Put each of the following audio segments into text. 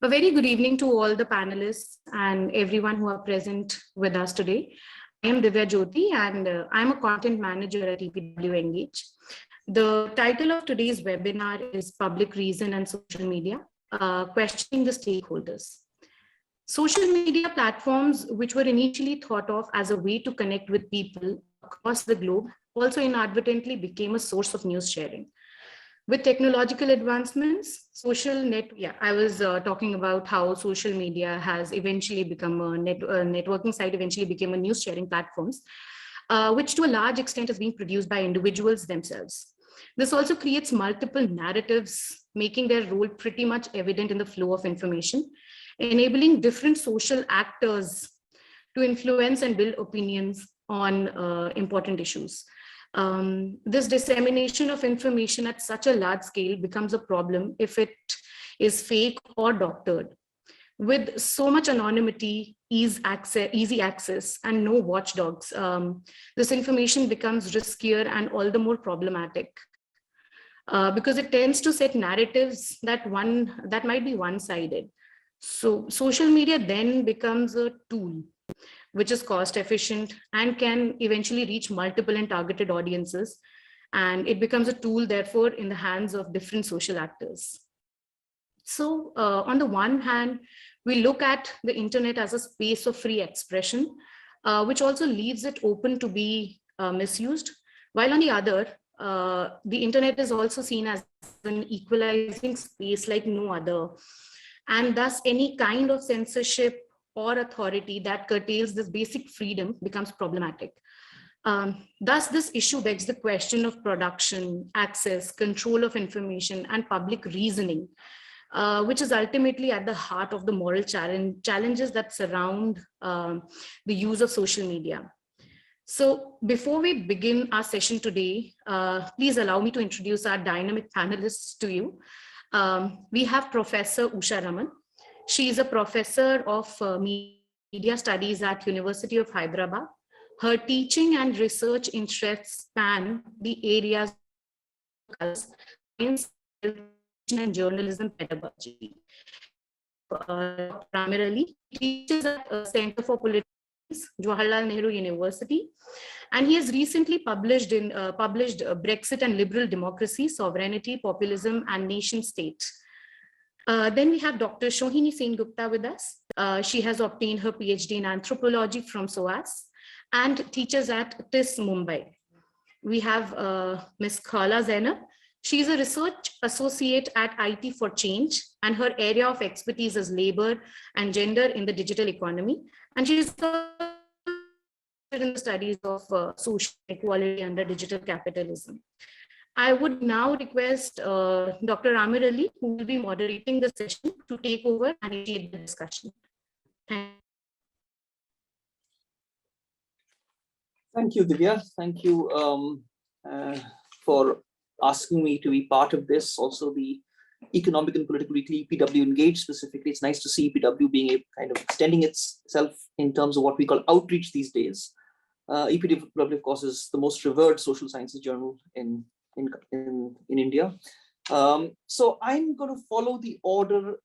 A very good evening to all the panelists and everyone who are present with us today. I am Divya Jyoti and I'm a content manager at EPW Engage. The title of today's webinar is Public Reason and Social Media, Questioning the Stakeholders. Social media platforms, which were initially thought of as a way to connect with people across the globe, also inadvertently became a source of news sharing. With technological advancements, I was talking about how social media has eventually become a networking site, eventually became a news sharing platforms, which to a large extent is being produced by individuals themselves. This also creates multiple narratives, making their role pretty much evident in the flow of information, enabling different social actors to influence and build opinions on important issues. This dissemination of information at such a large scale becomes a problem if it is fake or doctored. With so much anonymity, easy access, and no watchdogs, this information becomes riskier and all the more problematic because it tends to set narratives that might be one-sided. So social media then becomes a tool which is cost efficient and can eventually reach multiple and targeted audiences. And it becomes a tool, therefore, in the hands of different social actors. So on the one hand, we look at the internet as a space of free expression, which also leaves it open to be misused. While on the other, the internet is also seen as an equalizing space like no other. And thus any kind of censorship or authority that curtails this basic freedom becomes problematic. Thus, this issue begs the question of production, access, control of information, and public reasoning, which is ultimately at the heart of the moral challenges that surround the use of social media. So before we begin our session today, please allow me to introduce our dynamic panelists to you. We have Professor Usha Raman. She is a professor of media studies at University of Hyderabad. Her teaching and research interests span the areas of science and journalism pedagogy. Primarily, he teaches at a Center for Political Science, Jawaharlal Nehru University, and he has recently published Brexit and Liberal Democracy, Sovereignty, Populism, and Nation State. Then we have Dr. Shohini Singh Gupta with us. She has obtained her PhD in anthropology from SOAS and teaches at TIS Mumbai. We have Ms. Khala Zainab. She is a research associate at IT for Change, and her area of expertise is labor and gender in the digital economy. And she is in the studies of social equality under digital capitalism. I would now request Dr. Amir Ali, who will be moderating the session, to take over and initiate the discussion. Thank you, Divya. Thank you for asking me to be part of this. Also, the Economic and Political Weekly, EPW Engage specifically. It's nice to see EPW being a kind of extending itself in terms of what we call outreach these days. EPW, of course, is the most revered social sciences journal in India. So I'm going to follow the order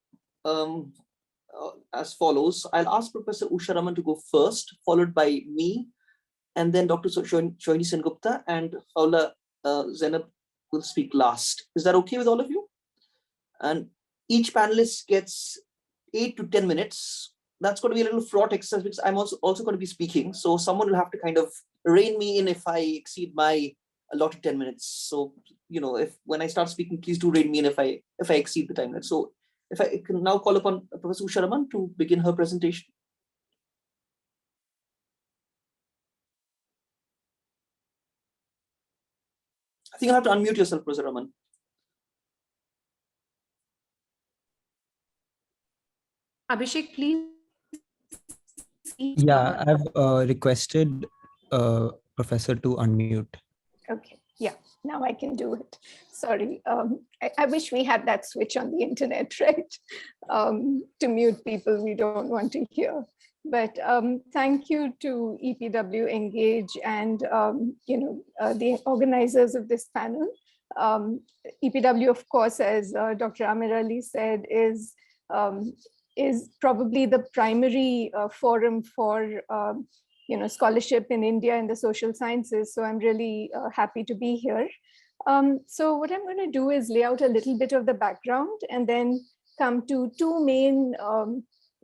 as follows. I'll ask Professor Usha Raman to go first, followed by me, and then Dr. Shohini Singh Gupta and Khala Zainab will speak last. Is that okay with all of you? And each panelist gets 8 to 10 minutes. That's going to be a little fraught exercise because I'm also going to be speaking. So someone will have to kind of rein me in if I exceed my allotted 10 minutes. So, you know, when I start speaking, please do rein me in if I exceed the time limit. So if I can now call upon Professor Usha Raman to begin her presentation. I think you have to unmute yourself, Professor Raman. Abhishek, please. Yeah, I've requested Professor to unmute. Okay, yeah, now I can do it. Sorry, I wish we had that switch on the internet, right? To mute people we don't want to hear. But thank you to EPW Engage and the organizers of this panel. EPW, of course, as Dr. Amir Ali said, is is probably the primary forum for scholarship in India in the social sciences. So I'm really happy to be here. So what I'm going to do is lay out a little bit of the background and then come to two main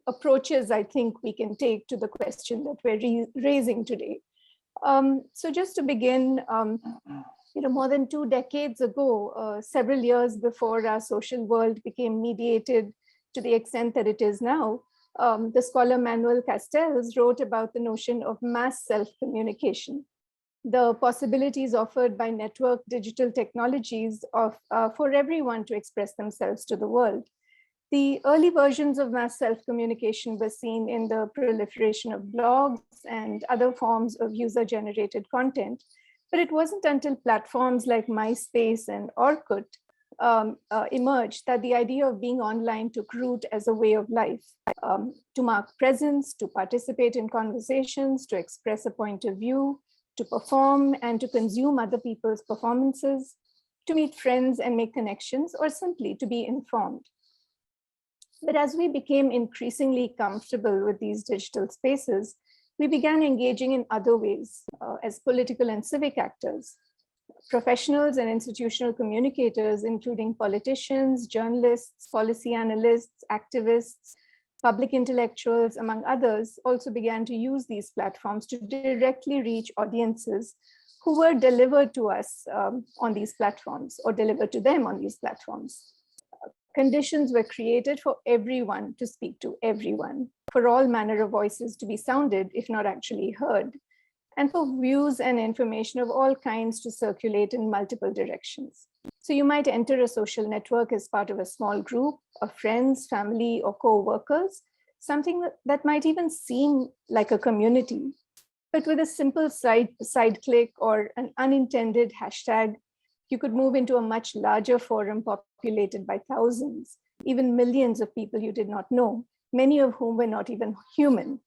approaches I think we can take to the question that we're raising today. So just to begin, more than 2 decades ago, several years before our social world became mediated to the extent that it is now, the scholar Manuel Castells wrote about the notion of mass self-communication, the possibilities offered by network digital technologies for everyone to express themselves to the world. The early versions of mass self-communication were seen in the proliferation of blogs and other forms of user-generated content, but it wasn't until platforms like MySpace and Orkut emerged that the idea of being online took root as a way of life, to mark presence, to participate in conversations, to express a point of view, to perform and to consume other people's performances, to meet friends and make connections, or simply to be informed. But as we became increasingly comfortable with these digital spaces, we began engaging in other ways as political and civic actors. Professionals and institutional communicators, including politicians, journalists, policy analysts, activists, public intellectuals, among others, also began to use these platforms to directly reach audiences who were delivered to us on these platforms or delivered to them on these platforms. Conditions were created for everyone to speak to everyone, for all manner of voices to be sounded, if not actually heard, and for views and information of all kinds to circulate in multiple directions. So you might enter a social network as part of a small group of friends, family, or co-workers, something that might even seem like a community. But with a simple side click or an unintended hashtag, you could move into a much larger forum populated by thousands, even millions of people you did not know, many of whom were not even human.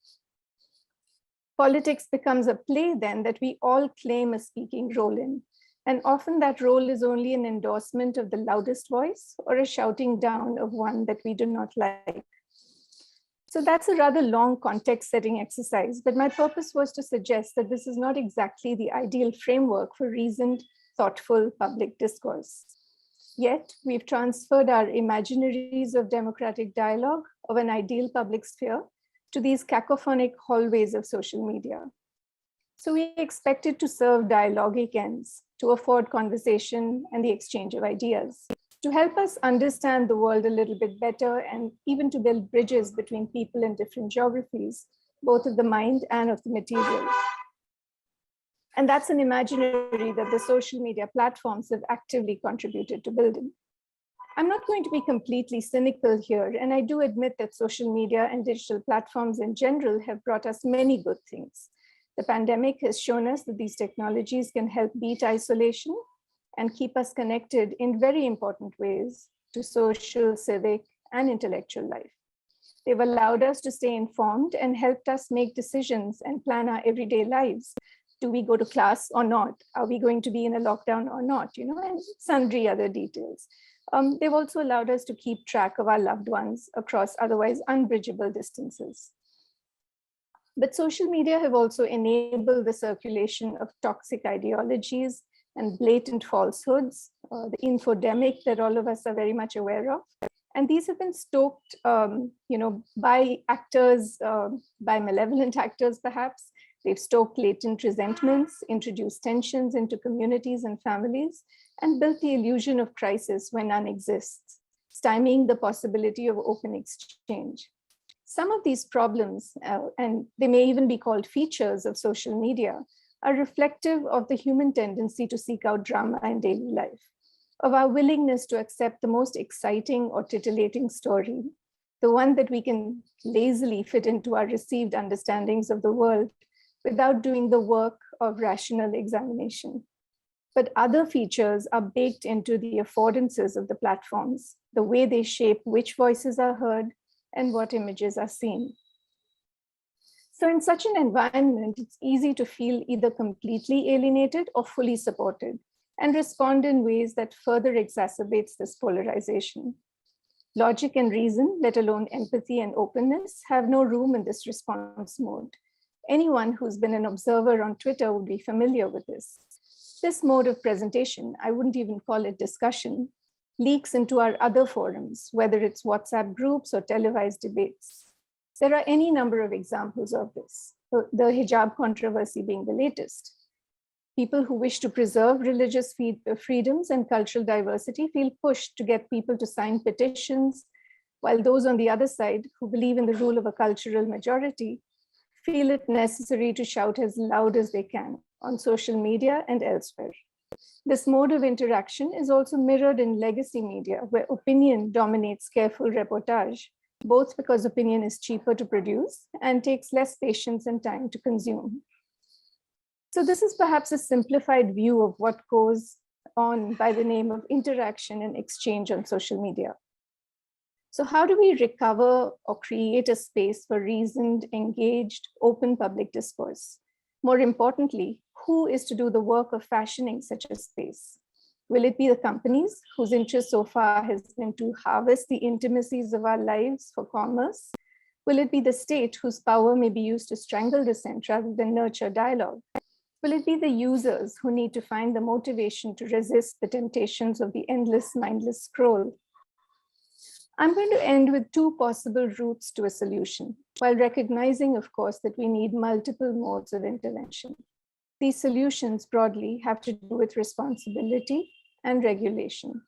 Politics becomes a play then that we all claim a speaking role in. And often that role is only an endorsement of the loudest voice or a shouting down of one that we do not like. So that's a rather long context setting exercise, but my purpose was to suggest that this is not exactly the ideal framework for reasoned, thoughtful public discourse. Yet we've transferred our imaginaries of democratic dialogue of an ideal public sphere to these cacophonic hallways of social media. So we expect it to serve dialogic ends, to afford conversation and the exchange of ideas, to help us understand the world a little bit better, and even to build bridges between people in different geographies, both of the mind and of the material. And that's an imaginary that the social media platforms have actively contributed to building. I'm not going to be completely cynical here, and I do admit that social media and digital platforms in general have brought us many good things. The pandemic has shown us that these technologies can help beat isolation and keep us connected in very important ways to social, civic, and intellectual life. They've allowed us to stay informed and helped us make decisions and plan our everyday lives. Do we go to class or not? Are we going to be in a lockdown or not? And sundry other details. They've also allowed us to keep track of our loved ones across otherwise unbridgeable distances. But social media have also enabled the circulation of toxic ideologies and blatant falsehoods, the infodemic that all of us are very much aware of. And these have been stoked, by actors, by malevolent actors, perhaps. They've stoked latent resentments, introduced tensions into communities and families, and built the illusion of crisis when none exists, stymieing the possibility of open exchange. Some of these problems, and they may even be called features of social media, are reflective of the human tendency to seek out drama in daily life, of our willingness to accept the most exciting or titillating story, the one that we can lazily fit into our received understandings of the world without doing the work of rational examination. But other features are baked into the affordances of the platforms, the way they shape which voices are heard and what images are seen. So in such an environment, it's easy to feel either completely alienated or fully supported, and respond in ways that further exacerbates this polarization. Logic and reason, let alone empathy and openness, have no room in this response mode. Anyone who's been an observer on Twitter would be familiar with this. This mode of presentation, I wouldn't even call it discussion, leaks into our other forums, whether it's WhatsApp groups or televised debates. There are any number of examples of this, the hijab controversy being the latest. People who wish to preserve religious freedoms and cultural diversity feel pushed to get people to sign petitions, while those on the other side who believe in the rule of a cultural majority feel it necessary to shout as loud as they can on social media and elsewhere. This mode of interaction is also mirrored in legacy media, where opinion dominates careful reportage, both because opinion is cheaper to produce and takes less patience and time to consume. So this is perhaps a simplified view of what goes on by the name of interaction and exchange on social media. So how do we recover or create a space for reasoned, engaged, open public discourse? More importantly, who is to do the work of fashioning such a space? Will it be the companies whose interest so far has been to harvest the intimacies of our lives for commerce? Will it be the state whose power may be used to strangle dissent rather than nurture dialogue? Will it be the users who need to find the motivation to resist the temptations of the endless, mindless scroll? I'm going to end with two possible routes to a solution, while recognizing, of course, that we need multiple modes of intervention. These solutions broadly have to do with responsibility and regulation.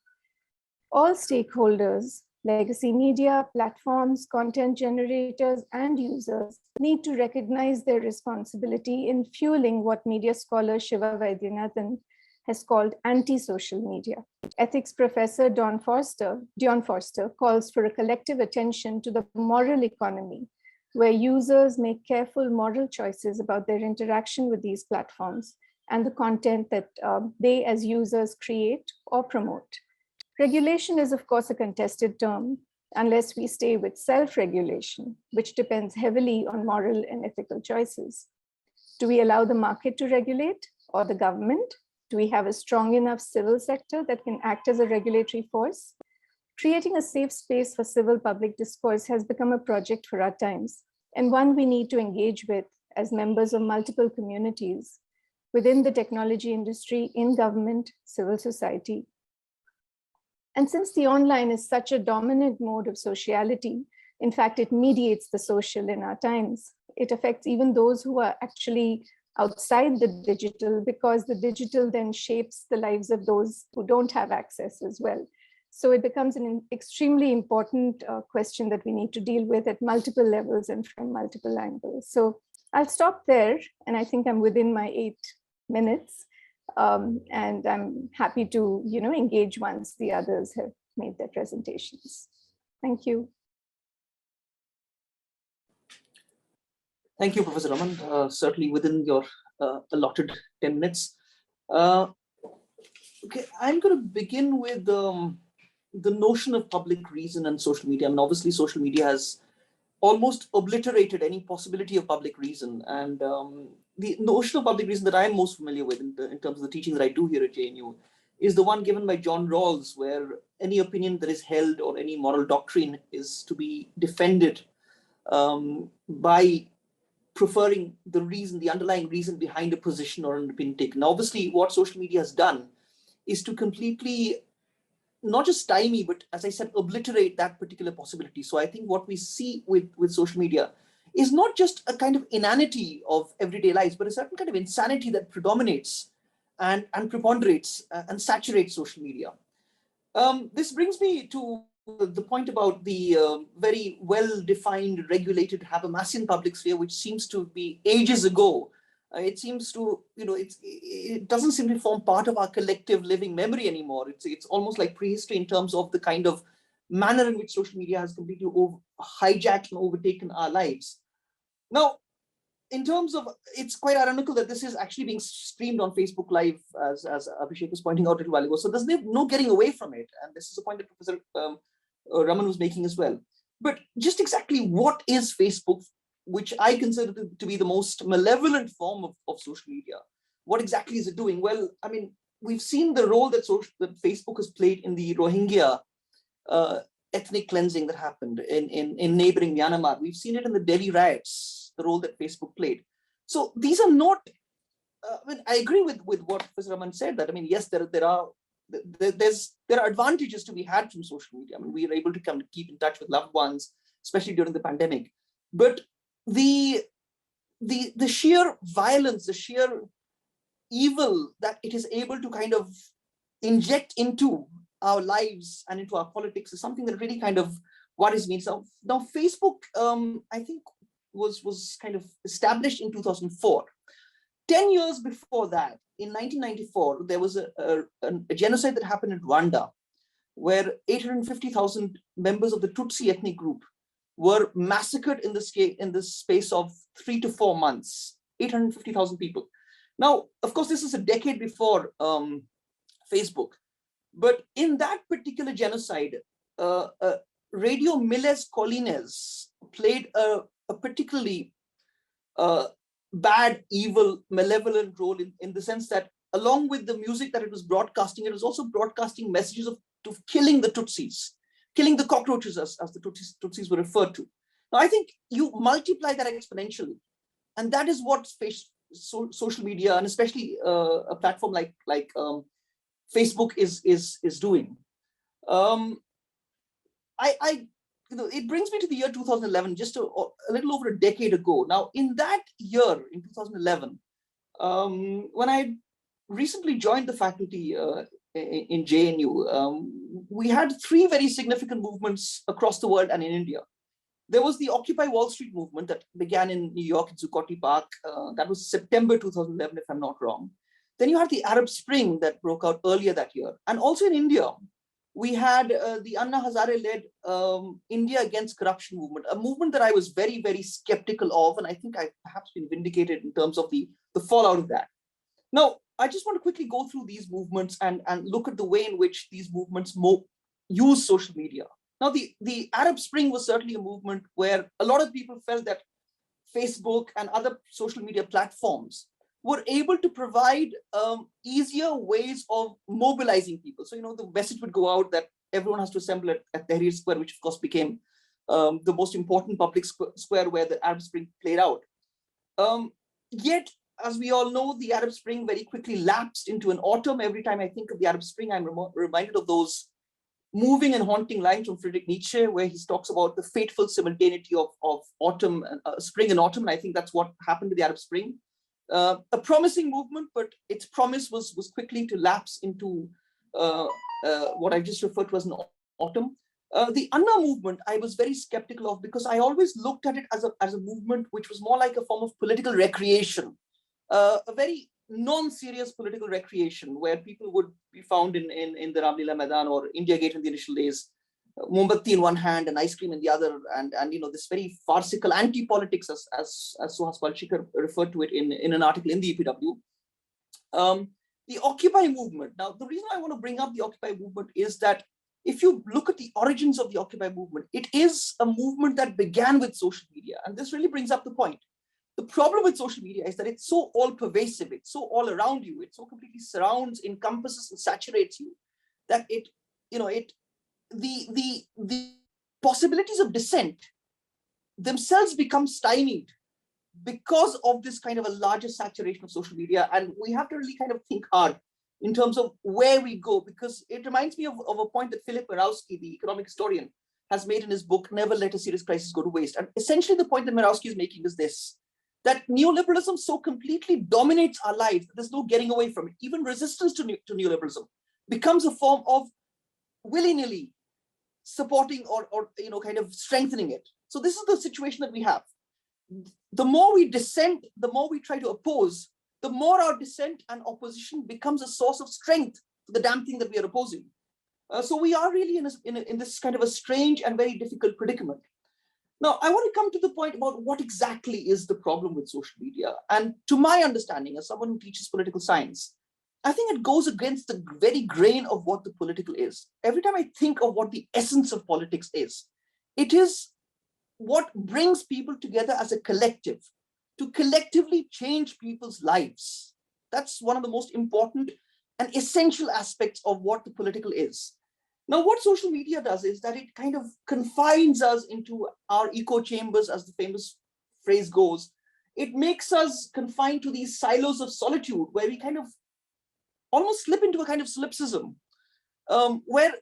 All stakeholders, legacy media, platforms, content generators, and users need to recognize their responsibility in fueling what media scholar Shiva Vaidyanathan has called anti-social media. Ethics professor Dion Forster calls for a collective attention to the moral economy, where users make careful moral choices about their interaction with these platforms and the content that they as users create or promote. Regulation is, of course, a contested term unless we stay with self-regulation, which depends heavily on moral and ethical choices. Do we allow the market to regulate or the government? Do we have a strong enough civil sector that can act as a regulatory force? Creating a safe space for civil public discourse has become a project for our times, and one we need to engage with as members of multiple communities within the technology industry, in government, civil society. And since the online is such a dominant mode of sociality, in fact, it mediates the social in our times. It affects even those who are actually outside the digital, because the digital then shapes the lives of those who don't have access as well. So it becomes an extremely important question that we need to deal with at multiple levels and from multiple angles. So I'll stop there, and I think I'm within my 8 minutes. And I'm happy to, engage once the others have made their presentations. Thank you. Thank you, Professor Raman. Certainly within your allotted 10 minutes. Okay, I'm going to begin with the notion of public reason and social media. I mean, obviously, social media has almost obliterated any possibility of public reason. And the notion of public reason that I'm most familiar with in terms of the teaching that I do here at JNU is the one given by John Rawls, where any opinion that is held or any moral doctrine is to be defended by preferring the reason, the underlying reason behind a position or an opinion taken. Now, obviously, what social media has done is to completely not just stymie, but as I said, obliterate that particular possibility. So I think what we see with social media is not just a kind of inanity of everyday lives, but a certain kind of insanity that predominates and preponderates and saturates social media. This brings me to the point about the very well-defined, regulated Habermasian public sphere, which seems to be ages ago. It seems to, it doesn't seem to form part of our collective living memory anymore. It's almost like prehistory in terms of the kind of manner in which social media has completely hijacked and overtaken our lives. Now, in terms of, it's quite ironical that this is actually being streamed on Facebook Live, as Abhishek was pointing out a little while ago. So there's no getting away from it. And this is a point that Professor Raman was making as well. But just exactly what is Facebook, which I consider to be the most malevolent form of social media? What exactly is it doing? Well, I mean, we've seen the role that Facebook has played in the Rohingya ethnic cleansing that happened in neighboring Myanmar. We've seen it in the Delhi riots, the role that Facebook played. So these are not, I agree with what Professor Raman said, that, I mean, yes, there are advantages to be had from social media. I mean, we are able to keep in touch with loved ones, especially during the pandemic. But the sheer violence, the sheer evil that it is able to kind of inject into our lives and into our politics is something that really kind of worries me. So now Facebook, I think, was kind of established in 2004. 10 years before that, in 1994, there was a genocide that happened in Rwanda, where 850,000 members of the Tutsi ethnic group were massacred in the space of 3 to 4 months, 850,000 people. Now, of course, this is a decade before Facebook, but in that particular genocide, Radio Miles Colines played a particularly bad, evil, malevolent role in the sense that, along with the music that it was broadcasting, it was also broadcasting messages of killing the Tutsis, killing the cockroaches, as the Tutsis were referred to. Now, I think you multiply that exponentially, and that is what social media, and especially a platform like Facebook is doing. It brings me to the year 2011, just a little over a decade ago. Now, in that year, in 2011, when I recently joined the faculty in JNU, we had 3 very significant movements across the world and in India. There was the Occupy Wall Street movement that began in New York, in Zuccotti Park. That was September 2011, if I'm not wrong. Then you had the Arab Spring that broke out earlier that year. And also in India, we had the Anna Hazare-led India Against Corruption movement, a movement that I was very, very skeptical of. And I think I've perhaps been vindicated in terms of the fallout of that. Now, I just want to quickly go through these movements and look at the way in which these movements use social media. Now, the Arab Spring was certainly a movement where a lot of people felt that Facebook and other social media platforms were able to provide easier ways of mobilizing people. So, the message would go out that everyone has to assemble at Tahrir Square, which of course became the most important public square where the Arab Spring played out. Yet, as we all know, the Arab Spring very quickly lapsed into an autumn. Every time I think of the Arab Spring, I'm reminded of those moving and haunting lines from Friedrich Nietzsche, where he talks about the fateful simultaneity of autumn, spring and autumn. And I think that's what happened to the Arab Spring. A promising movement, but its promise was quickly to lapse into what I just referred to as an autumn. The Anna movement, I was very skeptical of, because I always looked at it as a movement which was more like a form of political recreation, a very non-serious political recreation, where people would be found in the Ramlila Maidan or India Gate in the initial days, Mombatti in one hand and ice cream in the other, and this very farcical anti-politics, as Suhas Palshikar referred to it in an article in the EPW. The Occupy movement. Now, the reason I want to bring up the Occupy movement is that if you look at the origins of the Occupy movement, it is a movement that began with social media, and this really brings up the point. The problem with social media is that it's so all-pervasive, it's so all around you, it so completely surrounds, encompasses, and saturates you, that the possibilities of dissent themselves become stymied because of this kind of a larger saturation of social media. And we have to really kind of think hard in terms of where we go, because it reminds me of a point that Philip Mirowski, the economic historian, has made in his book, Never Let a Serious Crisis Go to Waste. And essentially the point that Mirowski is making is this, that neoliberalism so completely dominates our lives that there's no getting away from it. Even resistance to neoliberalism becomes a form of willy-nilly supporting or kind of strengthening it. So this is the situation that we have. The more we dissent, the more we try to oppose, the more our dissent and opposition becomes a source of strength for the damn thing that we are opposing. So we are really in this kind of a strange and very difficult predicament. Now, I want to come to the point about what exactly is the problem with social media. And to my understanding, as someone who teaches political science, I think it goes against the very grain of what the political is. Every time I think of what the essence of politics is, it is what brings people together as a collective, to collectively change people's lives. That's one of the most important and essential aspects of what the political is. Now, what social media does is that it kind of confines us into our echo chambers, as the famous phrase goes. It makes us confined to these silos of solitude where we kind of almost slip into a kind of solipsism, where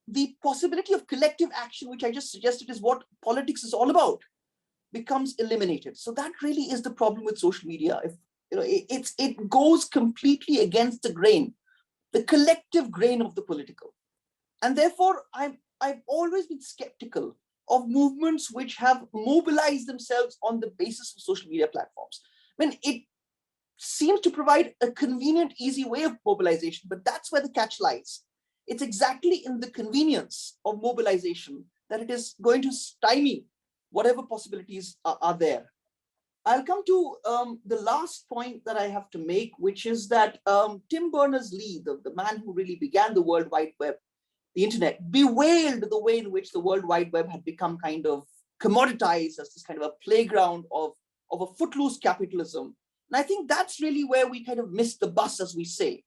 the possibility of collective action, which I just suggested is what politics is all about, becomes eliminated. So that really is the problem with social media. If it goes completely against the grain, the collective grain of the political. And therefore, I've always been skeptical of movements which have mobilized themselves on the basis of social media platforms. I mean, it seems to provide a convenient, easy way of mobilization, but that's where the catch lies. It's exactly in the convenience of mobilization that it is going to stymie whatever possibilities are there. I'll come to the last point that I have to make, which is that Tim Berners-Lee, the man who really began the World Wide Web, the internet, bewailed the way in which the World Wide Web had become kind of commoditized as this kind of a playground of a footloose capitalism. And I think that's really where we kind of missed the bus, as we say.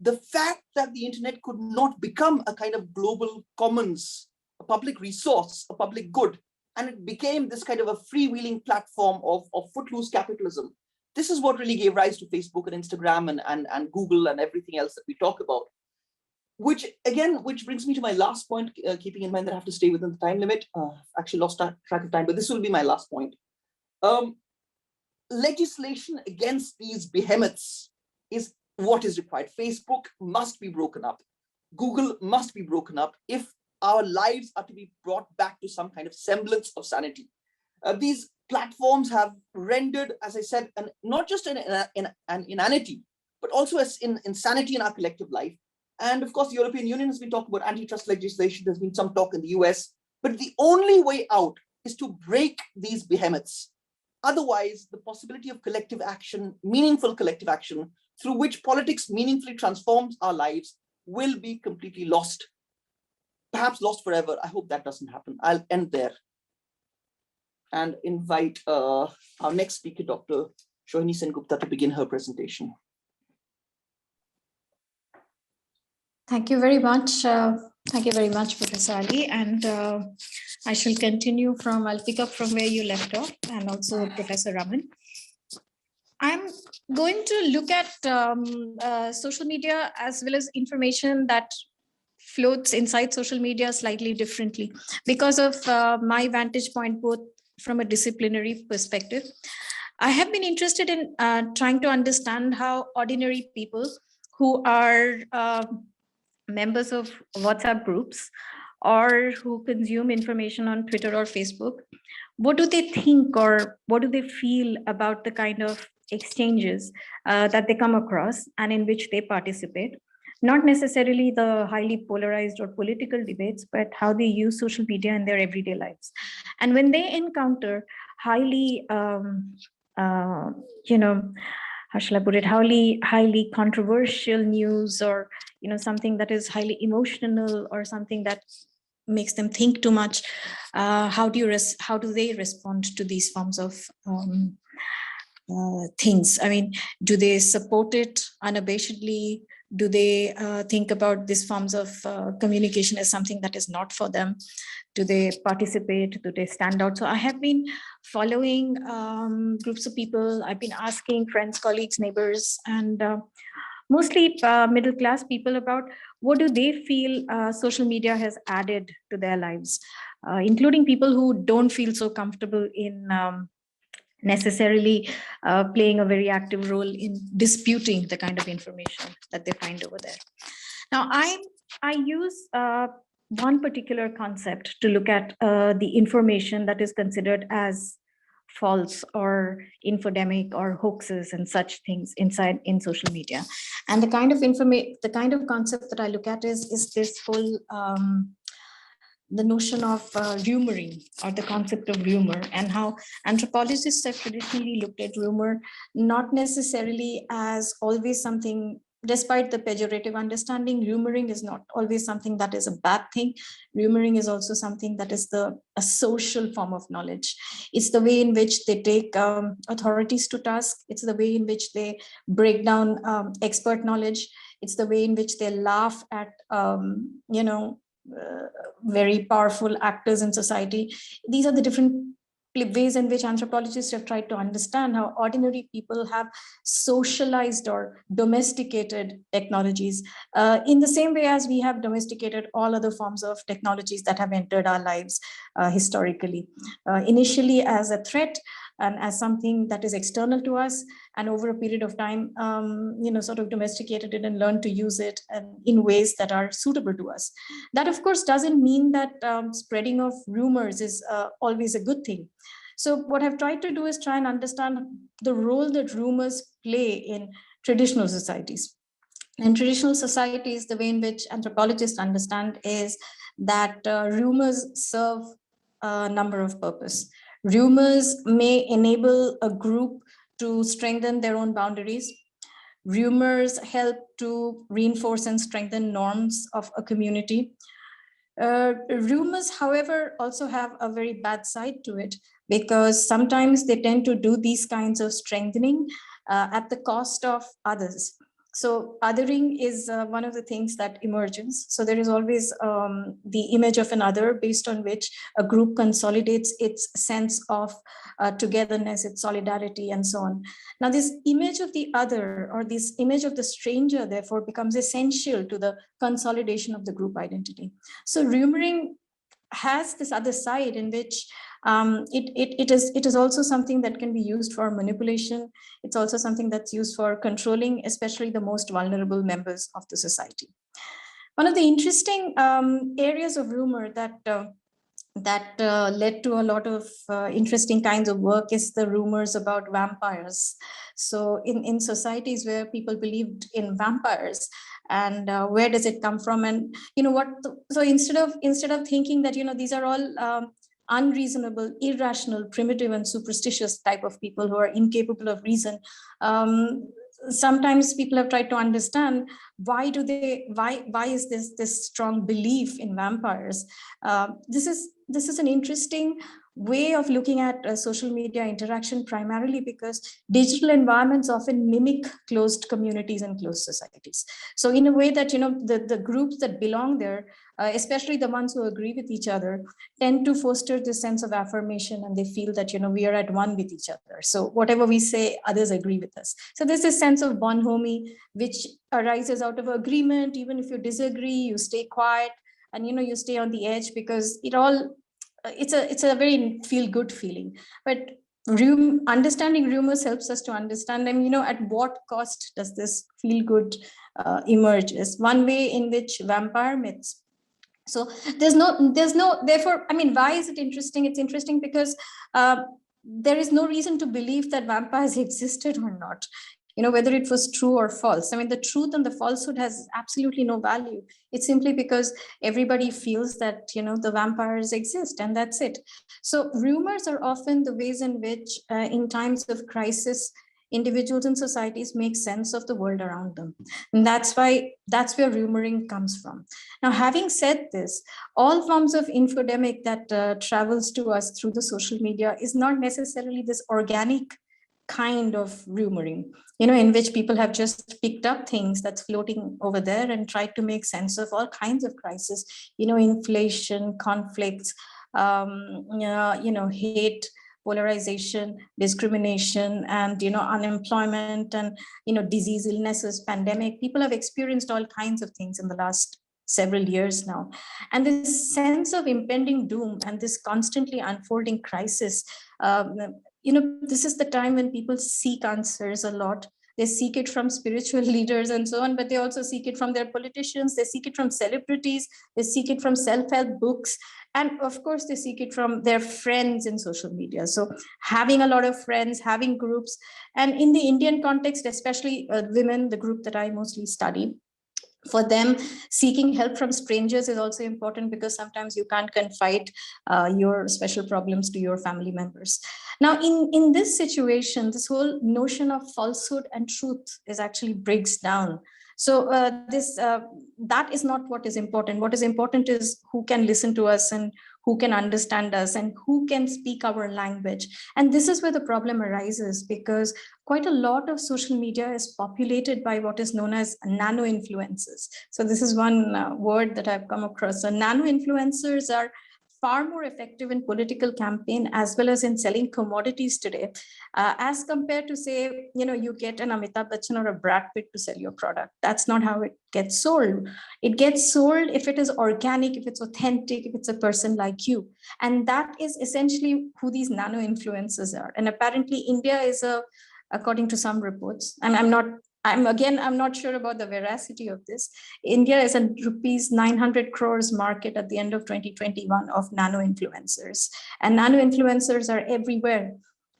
The fact that the internet could not become a kind of global commons, a public resource, a public good, and it became this kind of a freewheeling platform of footloose capitalism. This is what really gave rise to Facebook and Instagram and Google and everything else that we talk about. Which brings me to my last point, keeping in mind that I have to stay within the time limit. Actually lost track of time, but this will be my last point. Legislation against these behemoths is what is required. Facebook must be broken up. Google must be broken up if our lives are to be brought back to some kind of semblance of sanity. These platforms have rendered, as I said, not just an inanity, but also as insanity in our collective life. And of course, the European Union has been talking about antitrust legislation. There's been some talk in the US, but the only way out is to break these behemoths. Otherwise, the possibility of collective action, meaningful collective action, through which politics meaningfully transforms our lives, will be completely lost. Perhaps lost forever. I hope that doesn't happen. I'll end there and invite our next speaker, Dr. Shohini Gupta, to begin her presentation. Thank you very much. Thank you very much, Professor Ali. And I shall continue I'll pick up from where you left off, and also Professor Raman. I'm going to look at social media as well as information that floats inside social media slightly differently because of my vantage point, both from a disciplinary perspective. I have been interested in trying to understand how ordinary people who are members of WhatsApp groups or who consume information on Twitter or Facebook, what do they think or what do they feel about the kind of exchanges that they come across and in which they participate? Not necessarily the highly polarized or political debates, but how they use social media in their everyday lives. And when they encounter highly, how shall I put it, highly controversial news, or something that is highly emotional, or something that makes them think too much, how do they respond to these forms of things? I mean, do they support it unabashedly? Do they think about these forms of communication as something that is not for them? Do they participate? Do they stand out? So I have been following groups of people. I've been asking friends, colleagues, neighbors, and mostly middle-class people about what do they feel social media has added to their lives, including people who don't feel so comfortable in necessarily playing a very active role in disputing the kind of information that they find over there. Now, I use one particular concept to look at the information that is considered as false or infodemic or hoaxes and such things in social media. And the kind of concept that I look at is this whole the notion of rumoring, or the concept of rumor, and how anthropologists have traditionally looked at rumor not necessarily as always something, despite the pejorative understanding, rumoring is not always something that is a bad thing. Rumoring is also something that is a social form of knowledge. It's the way in which they take authorities to task. It's the way in which they break down expert knowledge. It's the way in which they laugh at, very powerful actors in society. These are the different ways in which anthropologists have tried to understand how ordinary people have socialized or domesticated technologies in the same way as we have domesticated all other forms of technologies that have entered our lives historically. Initially as a threat and as something that is external to us, and over a period of time, sort of domesticated it and learned to use it in ways that are suitable to us. That, of course, doesn't mean that spreading of rumors is always a good thing. So what I've tried to do is try and understand the role that rumors play in traditional societies. And traditional societies, the way in which anthropologists understand is that rumors serve a number of purposes. Rumors may enable a group to strengthen their own boundaries. Rumors help to reinforce and strengthen norms of a community. Rumors, however, also have a very bad side to it, because sometimes they tend to do these kinds of strengthening at the cost of others. So othering is one of the things that emerges. So there is always the image of an other based on which a group consolidates its sense of togetherness, its solidarity, and so on. Now, this image of the other, or this image of the stranger, therefore becomes essential to the consolidation of the group identity. So rumoring has this other side in which it is also something that can be used for manipulation. It's also something that's used for controlling, especially the most vulnerable members of the society. One of the interesting areas of rumor that led to a lot of interesting kinds of work is the rumors about vampires. So in societies where people believed in vampires, and where does it come from? And so instead of thinking that these are all unreasonable, irrational, primitive, and superstitious type of people who are incapable of reason, sometimes people have tried to understand why is this strong belief in vampires. This is an interesting way of looking at social media interaction, primarily because digital environments often mimic closed communities and closed societies. So in a way that the groups that belong there, especially the ones who agree with each other, tend to foster this sense of affirmation, and they feel that we are at one with each other. So whatever we say, others agree with us. So there's this sense of bonhomie which arises out of agreement. Even if you disagree, you stay quiet, and you stay on the edge, because it's a very feel-good feeling. But understanding rumors helps us to understand them. at what cost does this feel-good emerge? Is one way in which vampire myths. So there's no therefore, why is it interesting? It's interesting because there is no reason to believe that vampires existed or not, whether it was true or false. The truth and the falsehood has absolutely no value. It's simply because everybody feels that, the vampires exist, and that's it. So rumors are often the ways in which, in times of crisis, individuals and societies make sense of the world around them. And that's where rumoring comes from. Now, having said this, all forms of infodemic that travels to us through the social media is not necessarily this organic kind of rumoring, in which people have just picked up things that's floating over there and tried to make sense of all kinds of crises, inflation, conflicts, hate, polarization, discrimination, and unemployment, and disease, illnesses, pandemic. People have experienced all kinds of things in the last several years now. And this sense of impending doom and this constantly unfolding crisis, this is the time when people seek answers a lot. They seek it from spiritual leaders and so on, but they also seek it from their politicians. They seek it from celebrities. They seek it from self-help books. And of course, they seek it from their friends in social media. So having a lot of friends, having groups, and in the Indian context, especially women, the group that I mostly study, for them, seeking help from strangers is also important, because sometimes you can't confide your special problems to your family members. Now, in this situation, this whole notion of falsehood and truth is actually breaks down. So that is not what is important. What is important is who can listen to us and who can understand us and who can speak our language. And this is where the problem arises, because quite a lot of social media is populated by what is known as nano influencers. So this is one word that I've come across. So nano influencers are far more effective in political campaign as well as in selling commodities today, as compared to, say, you get an Amitabh Bachchan or a Brad Pitt to sell your product. That's not how it gets sold. It gets sold if it is organic, if it's authentic, if it's a person like you. And that is essentially who these nano influencers are. And apparently India is according to some reports, and I'm not sure about the veracity of this. India is a rupees 900 crores market at the end of 2021 of nano influencers, and nano influencers are everywhere.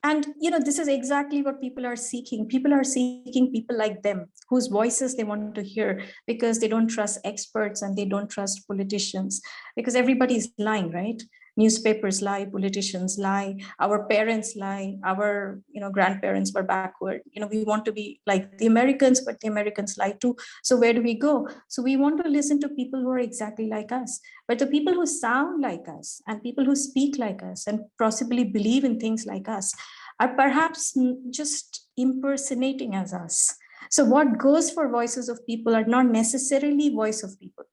And this is exactly what people are seeking. People are seeking people like them, whose voices they want to hear, because they don't trust experts and they don't trust politicians, because everybody's lying, right? Newspapers lie, politicians lie, our parents lie, our grandparents were backward. We want to be like the Americans, but the Americans lie too. So where do we go? So we want to listen to people who are exactly like us, but the people who sound like us and people who speak like us and possibly believe in things like us are perhaps just impersonating as us. So what goes for voices of people are not necessarily voice of people.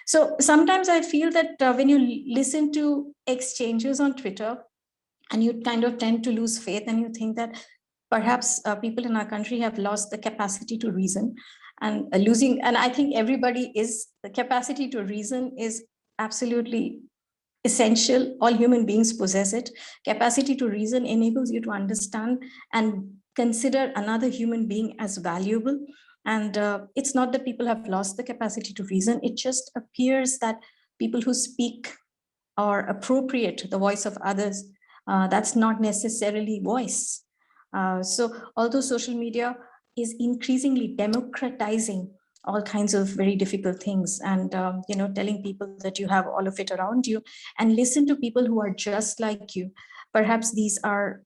So sometimes I feel that when you listen to exchanges on Twitter, and you kind of tend to lose faith, and you think that perhaps people in our country have lost the capacity to reason, and and I think the capacity to reason is absolutely essential. All human beings possess it. Capacity to reason enables you to understand and consider another human being as valuable. And it's not that people have lost the capacity to reason. It just appears that people who speak or appropriate the voice of others, that's not necessarily voice. So although social media is increasingly democratizing all kinds of very difficult things, and telling people that you have all of it around you, and listen to people who are just like you, perhaps these are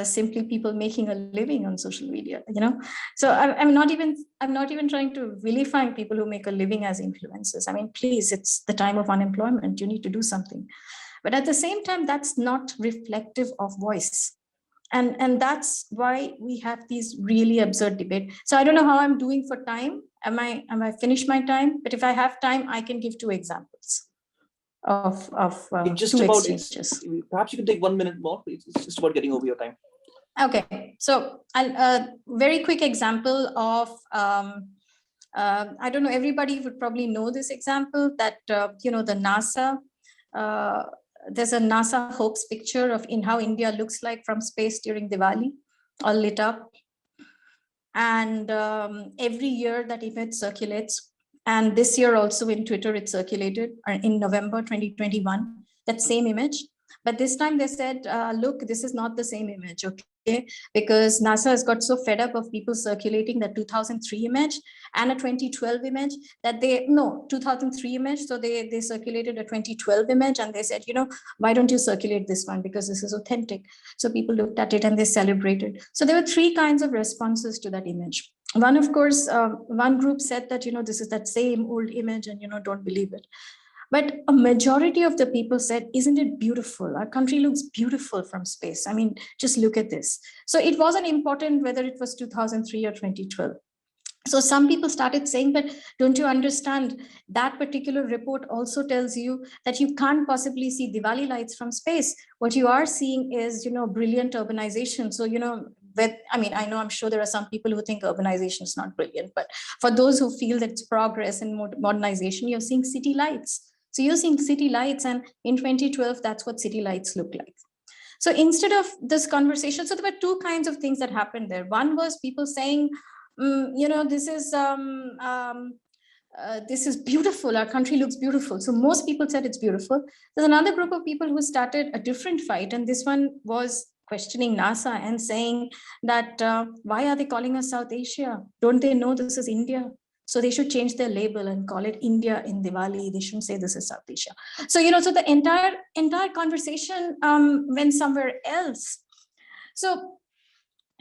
simply people making a living on social media. So I'm not even trying to vilify people who make a living as influencers. I mean, please, it's the time of unemployment, you need to do something. But at the same time, that's not reflective of voice. And that's why we have these really absurd debate. So I don't know how I'm doing for time. Am I finished my time? But if I have time, I can give two examples of just two about exchanges. Perhaps you can take 1 minute more. It's just about getting over your time. Okay, so a very quick example of I don't know, everybody would probably know this example, that the NASA, there's a NASA hoax picture of how India looks like from space during Diwali, all lit up. And every year that image circulates. And this year also in Twitter, it circulated in November 2021, that same image. But this time they said, look, this is not the same image, okay? Because NASA has got so fed up of people circulating the 2003 image and a 2012 image that 2003 image. So they circulated a 2012 image, and they said, why don't you circulate this one? Because this is authentic. So people looked at it and they celebrated. So there were three kinds of responses to that image. One, of course, one group said that, this is that same old image and, don't believe it. But a majority of the people said, isn't it beautiful? Our country looks beautiful from space. I mean, just look at this. So it wasn't important whether it was 2003 or 2012. So some people started saying, but don't you understand, that particular report also tells you that you can't possibly see Diwali lights from space. What you are seeing is, brilliant urbanization. So, I'm sure there are some people who think urbanization is not brilliant, but for those who feel that it's progress and modernization, you're seeing city lights. So you're seeing city lights, and in 2012, that's what city lights look like. So instead of this conversation, so there were two kinds of things that happened there. One was people saying, this is beautiful. Our country looks beautiful. So most people said it's beautiful. There's another group of people who started a different fight. And this one was questioning NASA and saying that, why are they calling us South Asia? Don't they know this is India? So they should change their label and call it India in Diwali. They shouldn't say this is South Asia. So, so the entire conversation went somewhere else. So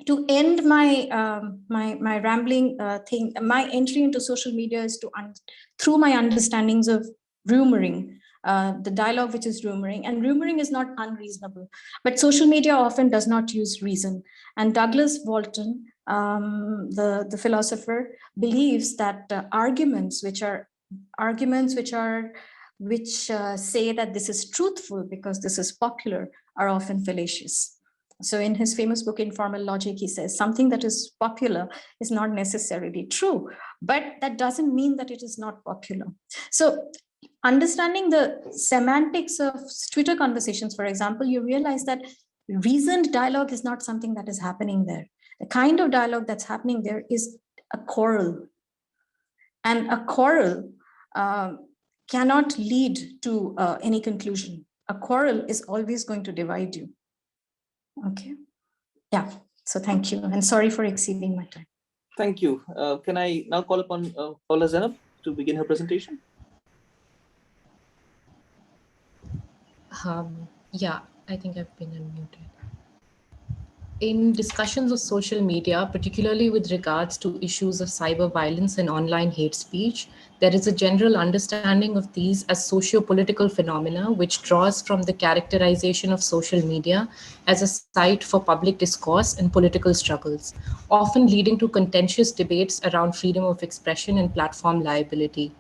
to end my my rambling thing, my entry into social media is through my understandings of rumoring, the dialogue which is rumoring, and rumoring is not unreasonable, but social media often does not use reason. And Douglas Walton, the philosopher, believes that arguments which say that this is truthful because this is popular are often fallacious. So in his famous book, Informal Logic, he says something that is popular is not necessarily true, but that doesn't mean that it is not popular. So understanding the semantics of Twitter conversations, for example, you realize that reasoned dialogue is not something that is happening there. The kind of dialogue that's happening there is a quarrel. And a quarrel cannot lead to any conclusion. A quarrel is always going to divide you. Okay. Yeah. So thank you. And sorry for exceeding my time. Thank you. Can I now call upon Paula Zainab to begin her presentation? Yeah, I think I've been unmuted. In discussions of social media, particularly with regards to issues of cyber violence and online hate speech, there is a general understanding of these as socio-political phenomena, which draws from the characterization of social media as a site for public discourse and political struggles, often leading to contentious debates around freedom of expression and platform liability.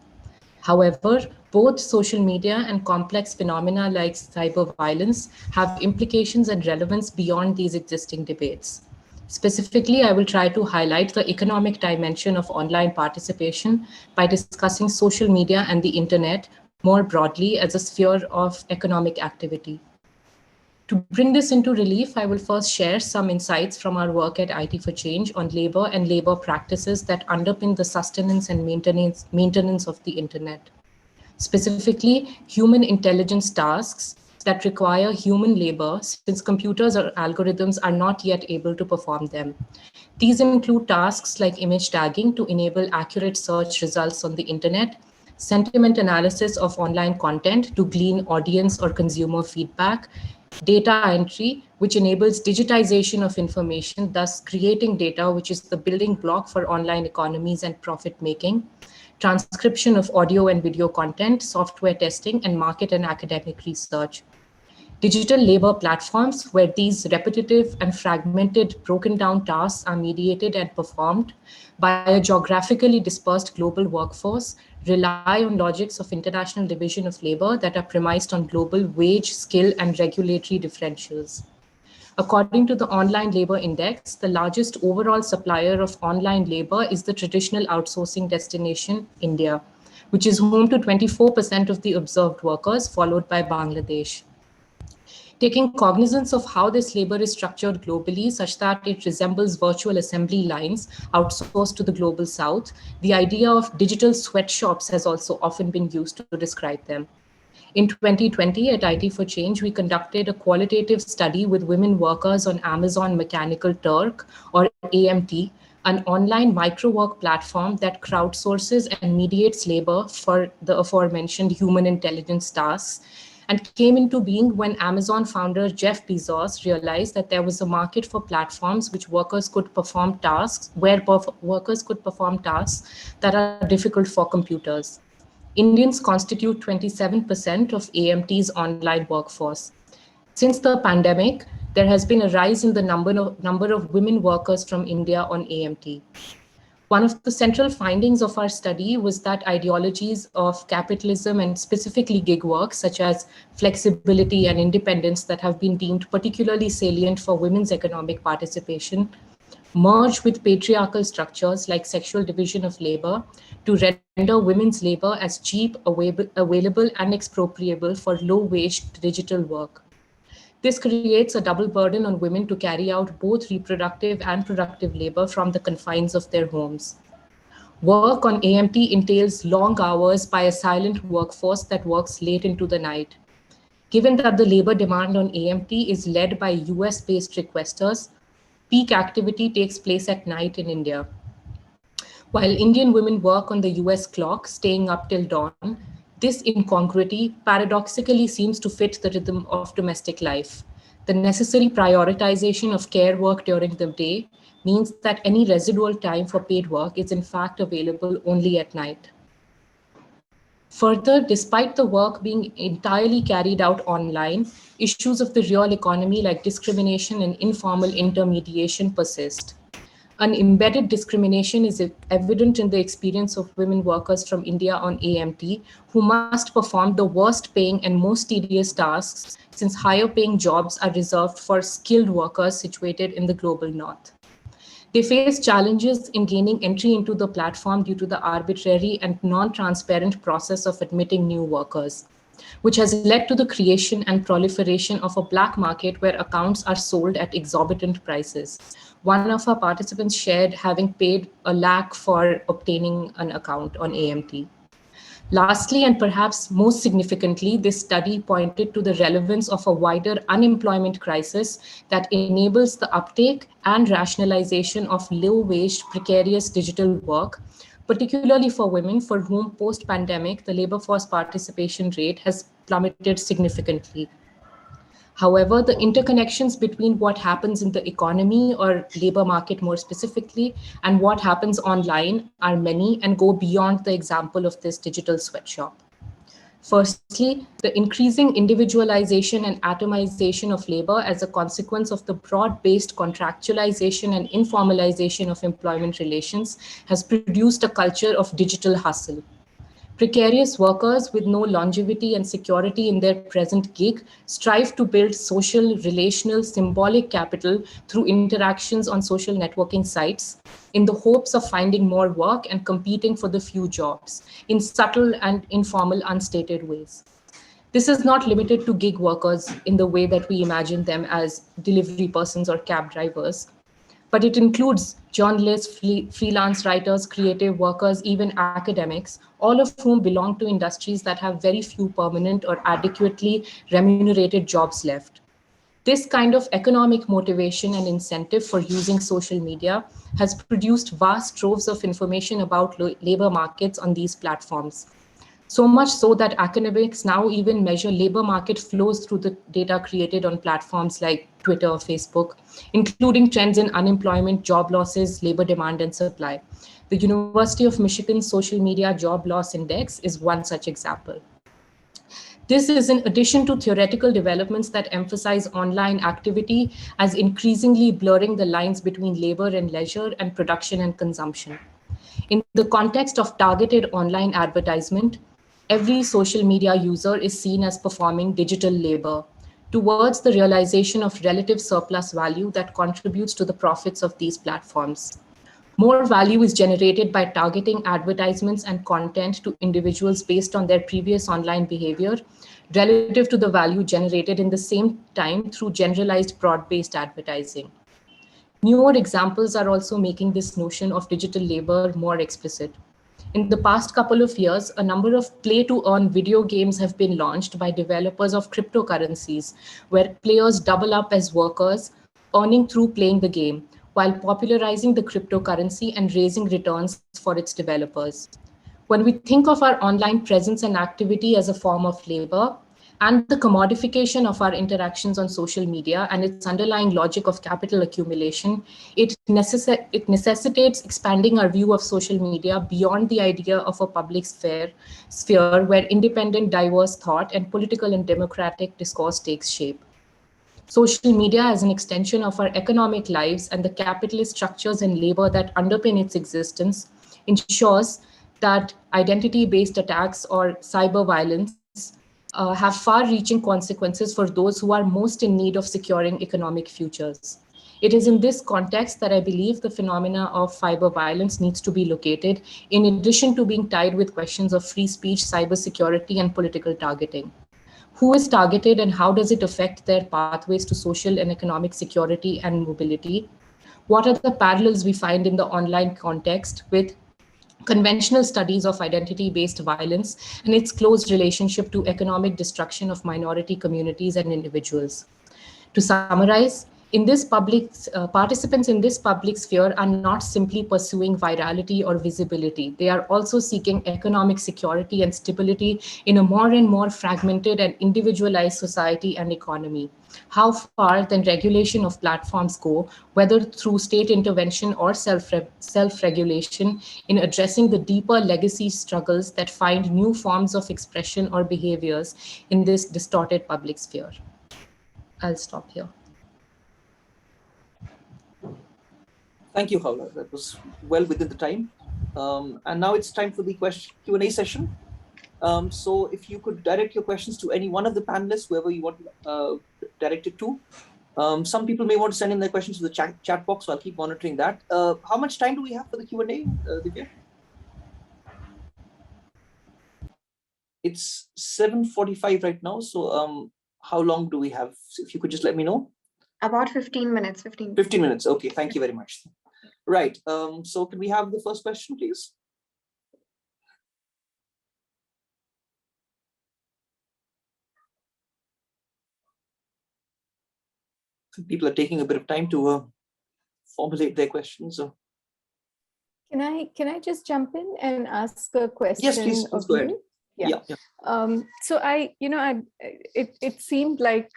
However, both social media and complex phenomena like cyber violence have implications and relevance beyond these existing debates. Specifically, I will try to highlight the economic dimension of online participation by discussing social media and the internet more broadly as a sphere of economic activity. To bring this into relief, I will first share some insights from our work at IT for Change on labor and labor practices that underpin the sustenance and maintenance of the internet. Specifically, human intelligence tasks that require human labor, since computers or algorithms are not yet able to perform them. These include tasks like image tagging to enable accurate search results on the internet, sentiment analysis of online content to glean audience or consumer feedback, data entry, which enables digitization of information, thus creating data, which is the building block for online economies and profit making, transcription of audio and video content, software testing, and market and academic research. Digital labor platforms, where these repetitive and fragmented, broken down tasks are mediated and performed by a geographically dispersed global workforce, rely on logics of international division of labor that are premised on global wage, skill, and regulatory differentials. According to the Online Labor Index, the largest overall supplier of online labor is the traditional outsourcing destination, India, which is home to 24% of the observed workers, followed by Bangladesh. Taking cognizance of how this labor is structured globally such that it resembles virtual assembly lines outsourced to the global south, the idea of digital sweatshops has also often been used to describe them. In 2020 at IT for Change, we conducted a qualitative study with women workers on Amazon Mechanical Turk, or AMT, an online micro-work platform that crowdsources and mediates labor for the aforementioned human intelligence tasks, and came into being when Amazon founder Jeff Bezos realized that there was a market for platforms where workers could perform tasks that are difficult for computers. Indians constitute 27% of AMT's online workforce. Since the pandemic, there has been a rise in the number of women workers from India on AMT. One of the central findings of our study was that ideologies of capitalism and specifically gig work, such as flexibility and independence that have been deemed particularly salient for women's economic participation, merge with patriarchal structures like sexual division of labor to render women's labor as cheap, available, and expropriable for low-wage digital work. This creates a double burden on women to carry out both reproductive and productive labor from the confines of their homes. Work on AMT entails long hours by a silent workforce that works late into the night. Given that the labor demand on AMT is led by US-based requesters, peak activity takes place at night in India. While Indian women work on the US clock, staying up till dawn, this incongruity paradoxically seems to fit the rhythm of domestic life. The necessary prioritization of care work during the day means that any residual time for paid work is in fact available only at night. Further, despite the work being entirely carried out online, issues of the real economy like discrimination and informal intermediation persist. An embedded discrimination is evident in the experience of women workers from India on AMT, who must perform the worst paying and most tedious tasks, since higher paying jobs are reserved for skilled workers situated in the global north. They face challenges in gaining entry into the platform due to the arbitrary and non-transparent process of admitting new workers, which has led to the creation and proliferation of a black market where accounts are sold at exorbitant prices. One of our participants shared having paid $1 lakh for obtaining an account on AMT. Lastly, and perhaps most significantly, this study pointed to the relevance of a wider unemployment crisis that enables the uptake and rationalization of low-wage, precarious digital work, particularly for women for whom post-pandemic, the labor force participation rate has plummeted significantly. However, the interconnections between what happens in the economy or labor market more specifically and what happens online are many and go beyond the example of this digital sweatshop. Firstly, the increasing individualization and atomization of labor as a consequence of the broad-based contractualization and informalization of employment relations has produced a culture of digital hustle. Precarious workers with no longevity and security in their present gig strive to build social, relational, symbolic capital through interactions on social networking sites in the hopes of finding more work and competing for the few jobs in subtle and informal, unstated ways. This is not limited to gig workers in the way that we imagine them as delivery persons or cab drivers, but it includes journalists, freelance writers, creative workers, even academics, all of whom belong to industries that have very few permanent or adequately remunerated jobs left. This kind of economic motivation and incentive for using social media has produced vast troves of information about labor markets on these platforms. So much so that academics now even measure labor market flows through the data created on platforms like Twitter or Facebook, including trends in unemployment, job losses, labor demand, and supply. The University of Michigan's Social Media Job Loss Index is one such example. This is in addition to theoretical developments that emphasize online activity as increasingly blurring the lines between labor and leisure and production and consumption. In the context of targeted online advertisement, every social media user is seen as performing digital labor towards the realization of relative surplus value that contributes to the profits of these platforms. More value is generated by targeting advertisements and content to individuals based on their previous online behavior relative to the value generated in the same time through generalized broad-based advertising. Newer examples are also making this notion of digital labor more explicit. In the past couple of years, a number of play-to-earn video games have been launched by developers of cryptocurrencies, where players double up as workers, earning through playing the game, while popularizing the cryptocurrency and raising returns for its developers. When we think of our online presence and activity as a form of labor, and the commodification of our interactions on social media and its underlying logic of capital accumulation, it necessitates expanding our view of social media beyond the idea of a public sphere where independent, diverse thought and political and democratic discourse takes shape. Social media as an extension of our economic lives and the capitalist structures and labor that underpin its existence ensures that identity-based attacks or cyber violence have far-reaching consequences for those who are most in need of securing economic futures. It is in this context that I believe the phenomena of cyber violence needs to be located, in addition to being tied with questions of free speech, cybersecurity, and political targeting. Who is targeted and how does it affect their pathways to social and economic security and mobility? What are the parallels we find in the online context with conventional studies of identity-based violence and its close relationship to economic destruction of minority communities and individuals? To summarize, In this participants in this public sphere are not simply pursuing virality or visibility. They are also seeking economic security and stability in a more and more fragmented and individualized society and economy. How far then regulation of platforms go, whether through state intervention or self-regulation, in addressing the deeper legacy struggles that find new forms of expression or behaviors in this distorted public sphere. I'll stop here. Thank you, Howla. That was well within the time. And now it's time for the Q&A session. So if you could direct your questions to any one of the panelists, whoever you want to direct it to. Some people may want to send in their questions to the chat box, so I'll keep monitoring that. How much time do we have for the Q&A, Divya? It's 7:45 right now, so how long do we have? If you could just let me know. About 15 minutes. 15 minutes. Okay, thank you very much. Right. So can we have the first question, please? People are taking a bit of time to formulate their questions. So. Can I just jump in and ask a question? Yes, please. Go ahead. Yeah. So it seemed like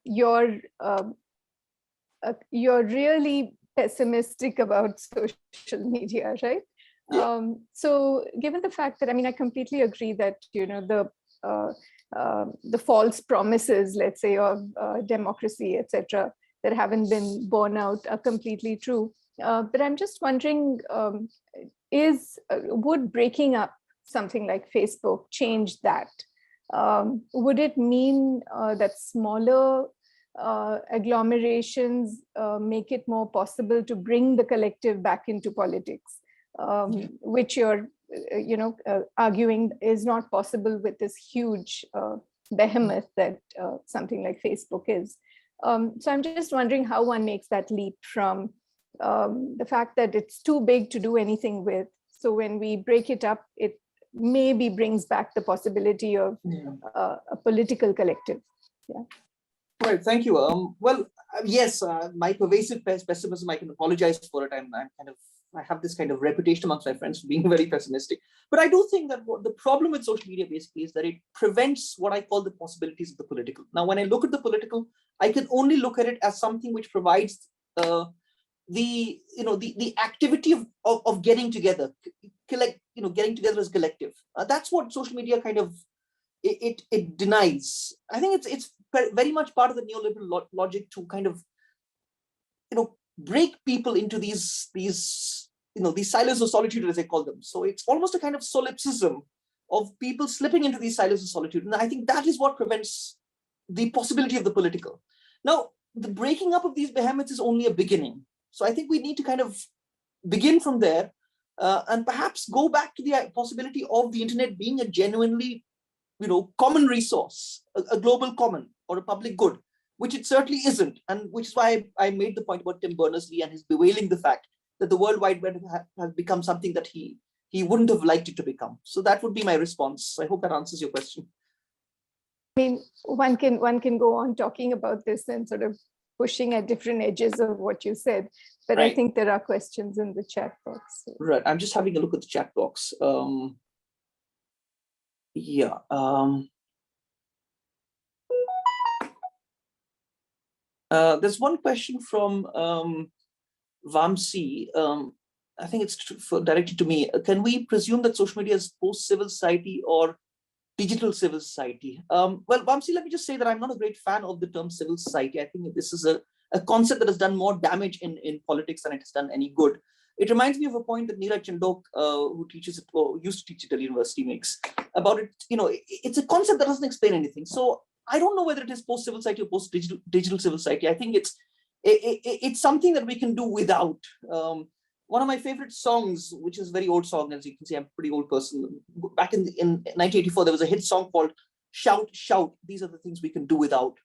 you're really pessimistic about social media, right? Yeah. So given the fact that, I completely agree that, the false promises, let's say, of democracy, etc., that haven't been borne out are completely true. But I'm just wondering, would breaking up something like Facebook change that? Would it mean that smaller agglomerations make it more possible to bring the collective back into politics, which you're arguing is not possible with this huge behemoth that something like Facebook is. So I'm just wondering how one makes that leap from the fact that it's too big to do anything with. So when we break it up, it maybe brings back the possibility of a political collective. Yeah. Right, thank you. Well, yes, my pervasive pessimism, I can apologize for it. I have this kind of reputation amongst my friends for being very pessimistic. But I do think that the problem with social media basically is that it prevents what I call the possibilities of the political. Now, when I look at the political, I can only look at it as something which provides the activity of getting together, getting together as collective. That's what social media kind of it denies. I think it's very much part of the neoliberal logic to kind of break people into these silos of solitude, as I call them. So it's almost a kind of solipsism of people slipping into these silos of solitude, and I think that is what prevents the possibility of the political. Now, the breaking up of these behemoths is only a beginning. So I think we need to kind of begin from there and perhaps go back to the possibility of the internet being a genuinely common resource, a global common or a public good, which it certainly isn't. And which is why I made the point about Tim Berners-Lee and his bewailing the fact that the World Wide Web has become something that he wouldn't have liked it to become. So that would be my response. I hope that answers your question. One can go on talking about this and sort of pushing at different edges of what you said, but right. I think there are questions in the chat box. So. Right, I'm just having a look at the chat box. There's one question from Vamsi. I think it's directed to me. Can we presume that social media is post-civil society or digital civil society? Well, Vamsi, let me just say that I'm not a great fan of the term civil society. I think this is a concept that has done more damage in politics than it has done any good. It reminds me of a point that Neeraj Chandok, who teaches it, or used to teach at Delhi University, makes about it. It's a concept that doesn't explain anything. So I don't know whether it is post-civil society or post-digital civil society. I think it's something that we can do without. One of my favorite songs, which is a very old song, as you can see, I'm a pretty old person. Back in 1984, there was a hit song called "Shout, Shout." These are the things we can do without.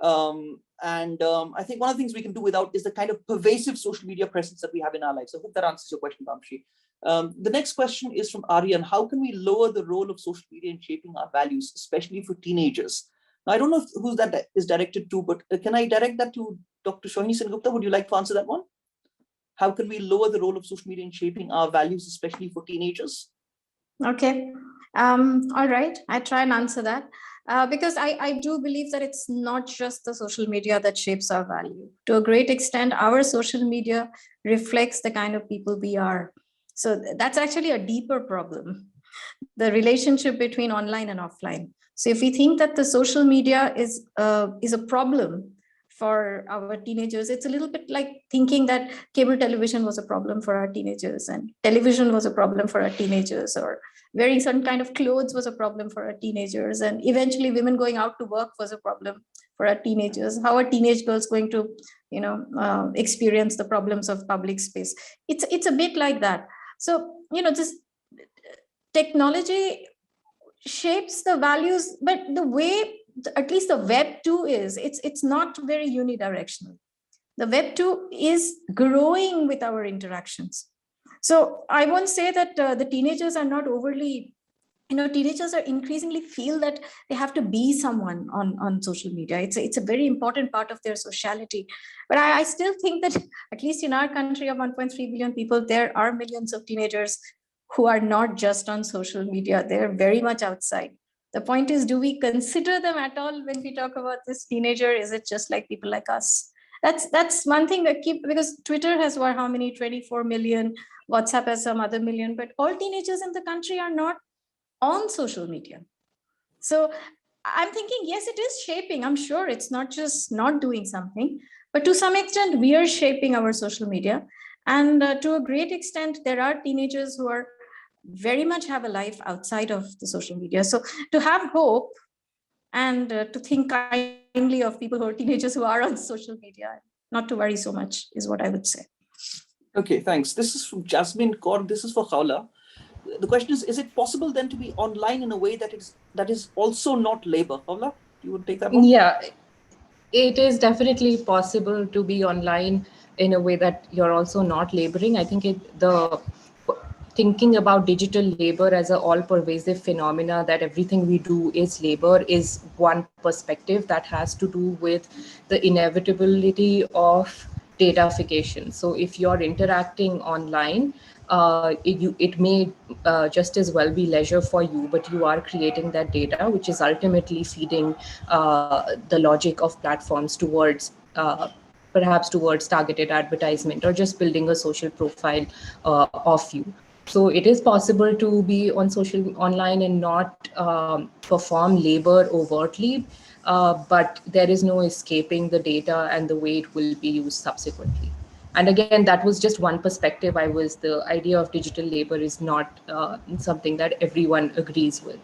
I think one of the things we can do without is the kind of pervasive social media presence that we have in our lives. I hope that answers your question, Vamshi. The next question is from Aryan. How can we lower the role of social media in shaping our values, especially for teenagers? I don't know who that is directed to, but can I direct that to Dr. Shohini Gupta? Would you like to answer that one? How can we lower the role of social media in shaping our values, especially for teenagers? Okay. All right. I try and answer that. Because I do believe that it's not just the social media that shapes our value. To a great extent, our social media reflects the kind of people we are. So that's actually a deeper problem, the relationship between online and offline. So if we think that the social media is a problem for our teenagers, it's a little bit like thinking that cable television was a problem for our teenagers and television was a problem for our teenagers, or wearing certain kind of clothes was a problem for our teenagers, and eventually women going out to work was a problem for our teenagers. How are teenage girls going to experience the problems of public space? It's a bit like that. So this technology shapes the values, but the way at least the web 2 is, it's not very unidirectional. The web 2 is growing with our interactions. So I won't say that the teenagers are not overly, teenagers are increasingly feel that they have to be someone on social media. It's a very important part of their sociality. But I still think that at least in our country of 1.3 billion people, there are millions of teenagers who are not just on social media. They're very much outside. The point is, do we consider them at all when we talk about this teenager? Is it just like people like us? That's one thing that because Twitter has how many, 24 million, WhatsApp has some other million, but all teenagers in the country are not on social media. So I'm thinking, yes, it is shaping. I'm sure it's not just not doing something, but to some extent we are shaping our social media. And to a great extent, there are teenagers who are very much have a life outside of the social media. So to have hope and to think kindly of people who are teenagers who are on social media, not to worry so much, is what I would say. Okay, thanks. This is from Jasmine Kaur. This is for Khawla. The question is it possible then to be online in a way that is also not labor? Khawla, you would take that one? Yeah, it is definitely possible to be online in a way that you're also not laboring. I think thinking about digital labor as an all-pervasive phenomena, that everything we do is labor, is one perspective that has to do with the inevitability of datafication. So if you're interacting online, it may just as well be leisure for you, but you are creating that data, which is ultimately feeding the logic of platforms towards perhaps towards targeted advertisement or just building a social profile of you. So it is possible to be online and not perform labor overtly, but there is no escaping the data and the way it will be used subsequently. And again, that was just one perspective. The idea of digital labor is not something that everyone agrees with.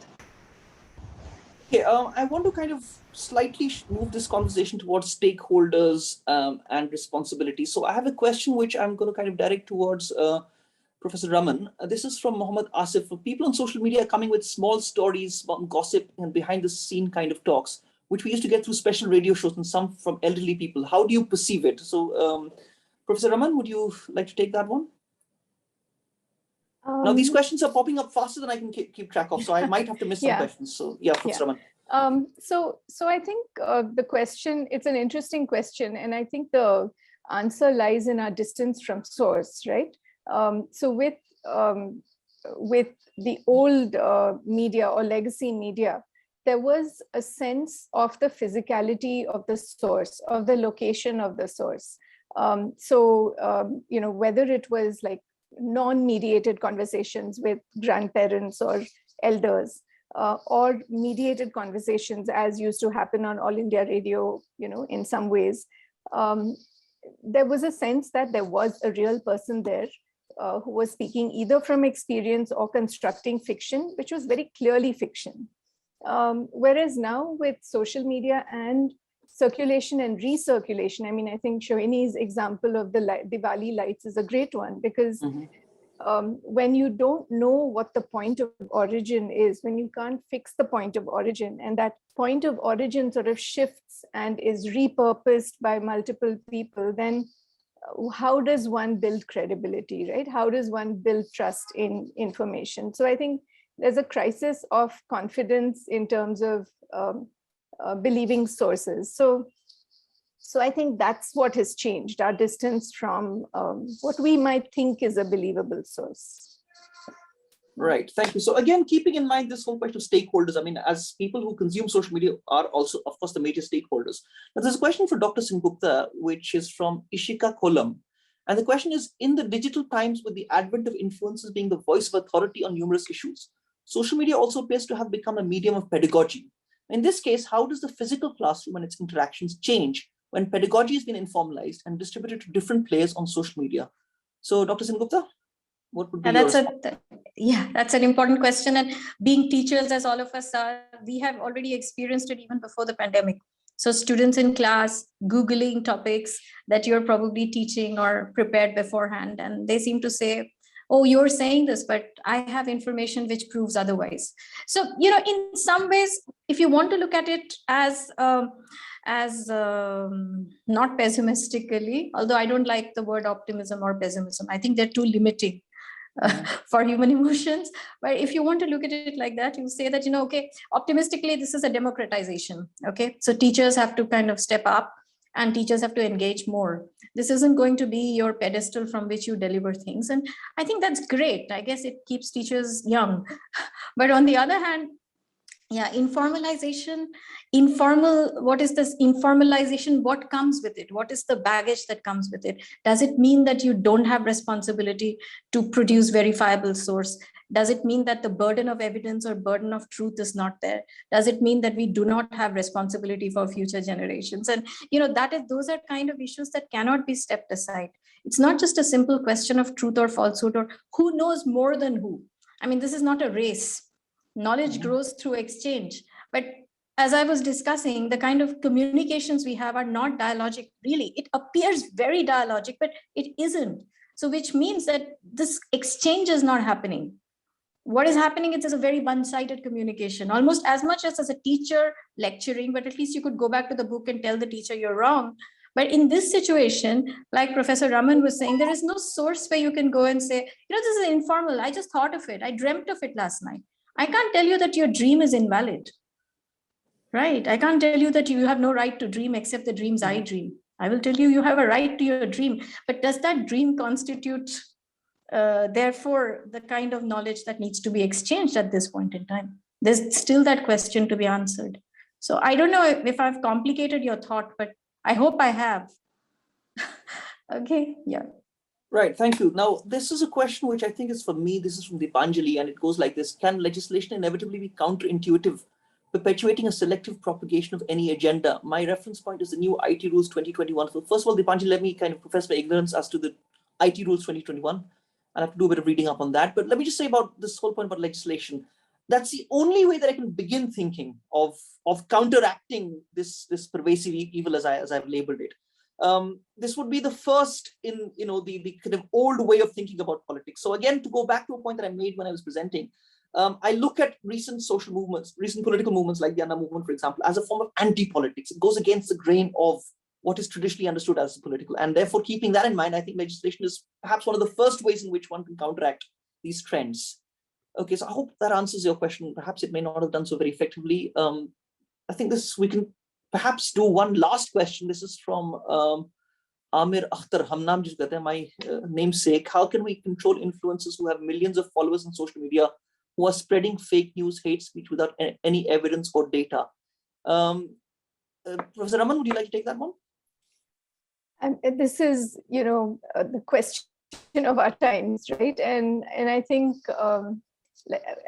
Okay, I want to kind of slightly move this conversation towards stakeholders and responsibility. So I have a question which I'm going to kind of direct towards Professor Raman. This is from Mohammed Asif. People on social media are coming with small stories, gossip, and behind the scene kind of talks, which we used to get through special radio shows and some from elderly people. How do you perceive it? So Professor Raman, would you like to take that one? Now, these questions are popping up faster than I can keep track of, so I might have to miss some questions. So yeah, Professor Raman. So I think the question, it's an interesting question, and I think the answer lies in our distance from source, right? So with the old media or legacy media, there was a sense of the physicality of the source, of the location of the source. Whether it was like non-mediated conversations with grandparents or elders, or mediated conversations as used to happen on All India Radio, in some ways, there was a sense that there was a real person there who was speaking either from experience or constructing fiction, which was very clearly fiction. Whereas now with social media and circulation and recirculation, I mean, I think Shohini's example of the Diwali lights is a great one, because when you don't know what the point of origin is, when you can't fix the point of origin, and that point of origin sort of shifts and is repurposed by multiple people, then how does one build credibility, right? How does one build trust in information? So I think there's a crisis of confidence in terms of believing sources. So I think that's what has changed, our distance from what we might think is a believable source. Right, thank you. So again, keeping in mind this whole question of stakeholders, I mean, as people who consume social media are also, of course, the major stakeholders. Now, there's a question for Dr. Singh Gupta, which is from Ishika Kolam. And the question is, in the digital times, with the advent of influencers being the voice of authority on numerous issues, social media also appears to have become a medium of pedagogy. In this case, how does the physical classroom and its interactions change when pedagogy has been informalized and distributed to different players on social media? So, Dr. Singh Gupta, what would be your response? That's an important question. And being teachers, as all of us are, we have already experienced it even before the pandemic. So students in class Googling topics that you're probably teaching or prepared beforehand, and they seem to say, oh, you're saying this, but I have information which proves otherwise. So, in some ways, if you want to look at it as not pessimistically, although I don't like the word optimism or pessimism, I think they're too limiting for human emotions. But if you want to look at it like that, you say that, okay, optimistically, this is a democratization. Okay, so teachers have to kind of step up and teachers have to engage more. This isn't going to be your pedestal from which you deliver things. And I think that's great. I guess it keeps teachers young. But on the other hand, informalization, what is this informalization? What comes with it? What is the baggage that comes with it? Does it mean that you don't have responsibility to produce verifiable source? Does it mean that the burden of evidence or burden of truth is not there? Does it mean that we do not have responsibility for future generations? And those are kind of issues that cannot be stepped aside. It's not just a simple question of truth or falsehood or who knows more than who. I mean, this is not a race. Knowledge grows through exchange. But as I was discussing, the kind of communications we have are not dialogic, really. It appears very dialogic, but it isn't. So which means that this exchange is not happening. What is happening is a very one-sided communication, almost as much as a teacher lecturing, but at least you could go back to the book and tell the teacher you're wrong. But in this situation, like Professor Raman was saying, there is no source where you can go and say, this is informal. I just thought of it. I dreamt of it last night. I can't tell you that your dream is invalid, right? I can't tell you that you have no right to dream except the dreams I dream. I will tell you, you have a right to your dream, but does that dream constitute, therefore, the kind of knowledge that needs to be exchanged at this point in time? There's still that question to be answered. So I don't know if I've complicated your thought, but I hope I have. Okay, yeah. Right, thank you. Now, this is a question which I think is for me, this is from Deepanjali, and it goes like this. Can legislation inevitably be counterintuitive, perpetuating a selective propagation of any agenda? My reference point is the new IT rules 2021. So first of all, Deepanjali, let me kind of profess my ignorance as to the IT rules 2021. I'll have to do a bit of reading up on that. But let me just say about this whole point about legislation. That's the only way that I can begin thinking of counteracting this pervasive evil as I've labeled it. This would be the first in the kind of old way of thinking about politics. So again, to go back to a point that I made when I was presenting, I look at recent social movements, recent political movements like the Anna movement, for example, as a form of anti-politics. It goes against the grain of what is traditionally understood as political. And therefore, keeping that in mind, I think legislation is perhaps one of the first ways in which one can counteract these trends. Okay, so I hope that answers your question. Perhaps it may not have done so very effectively. I think we can perhaps do one last question. This is from Amir Akhtar, Hamnam jis kehte hain, my namesake. How can we control influencers who have millions of followers on social media who are spreading fake news, hate speech without any evidence or data? Professor Raman, would you like to take that one? This is, the question of our times, right? And I think,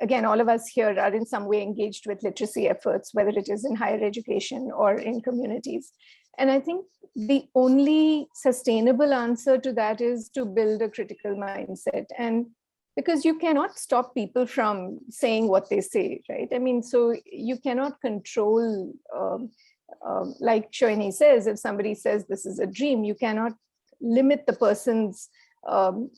again, all of us here are in some way engaged with literacy efforts, whether it is in higher education or in communities. And I think the only sustainable answer to that is to build a critical mindset. And because you cannot stop people from saying what they say, right? I mean, so you cannot control, like Shohini says, if somebody says this is a dream, you cannot limit the person's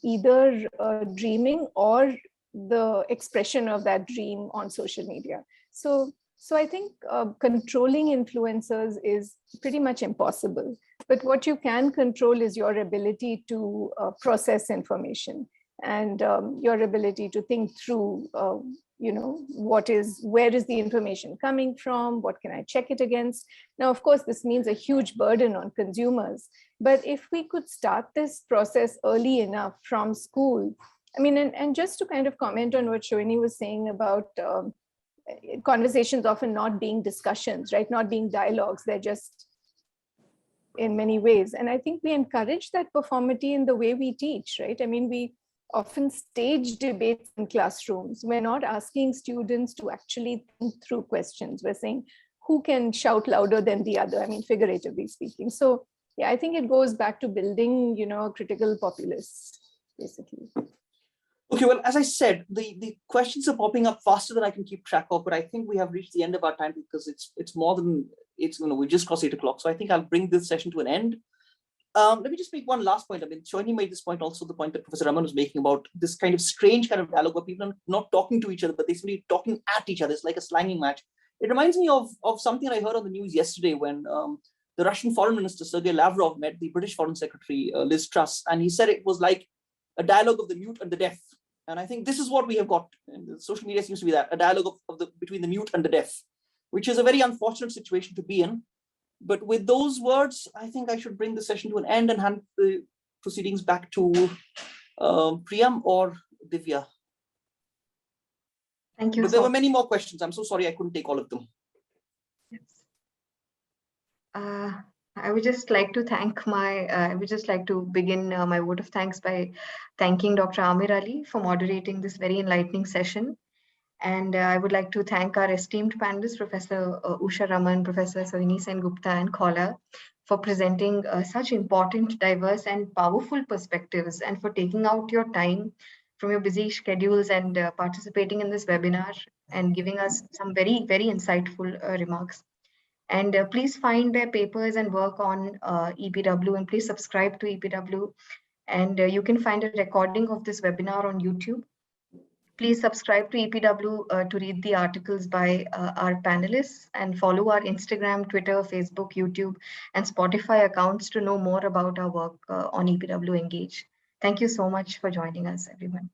either dreaming or the expression of that dream on social media. So I think controlling influencers is pretty much impossible. But what you can control is your ability to process information and your ability to think through where is the information coming from? What can I check it against? Now, of course, this means a huge burden on consumers. But if we could start this process early enough from school, I mean, and just to kind of comment on what Shohini was saying about conversations often not being discussions, right? Not being dialogues, they're just in many ways. And I think we encourage that performity in the way we teach, right? I mean, we often stage debates in classrooms. We're not asking students to actually think through questions. We're saying, who can shout louder than the other? I mean, figuratively speaking. So yeah, I think it goes back to building, a critical populace, basically. Okay, well, as I said, the questions are popping up faster than I can keep track of, but I think we have reached the end of our time because it's more than, we just crossed 8 o'clock. So I think I'll bring this session to an end. Let me just make one last point. I mean, Shohini made this point, also the point that Professor Raman was making about this kind of strange kind of dialogue where people are not talking to each other, but they're simply talking at each other. It's like a slanging match. It reminds me of something I heard on the news yesterday when the Russian Foreign Minister, Sergei Lavrov, met the British Foreign Secretary, Liz Truss, and he said it was like a dialogue of the mute and the deaf. And I think this is what we have got. And social media seems to be that, a dialogue between the mute and the deaf, which is a very unfortunate situation to be in. But with those words, I think I should bring the session to an end and hand the proceedings back to Priyam or Divya. Thank you. But there were many more questions. I'm so sorry I couldn't take all of them. Yes. I would just like to begin my vote of thanks by thanking Dr. Amir Ali for moderating this very enlightening session. And I would like to thank our esteemed panelists, Professor Usha Raman, Professor Shohini Sen Gupta, and Khaula, for presenting such important, diverse, and powerful perspectives, and for taking out your time from your busy schedules and participating in this webinar and giving us some very, very insightful remarks. And please find their papers and work on EPW, and please subscribe to EPW. And you can find a recording of this webinar on YouTube. Please subscribe to EPW to read the articles by our panelists, and follow our Instagram, Twitter, Facebook, YouTube, and Spotify accounts to know more about our work on EPW Engage. Thank you so much for joining us, everyone.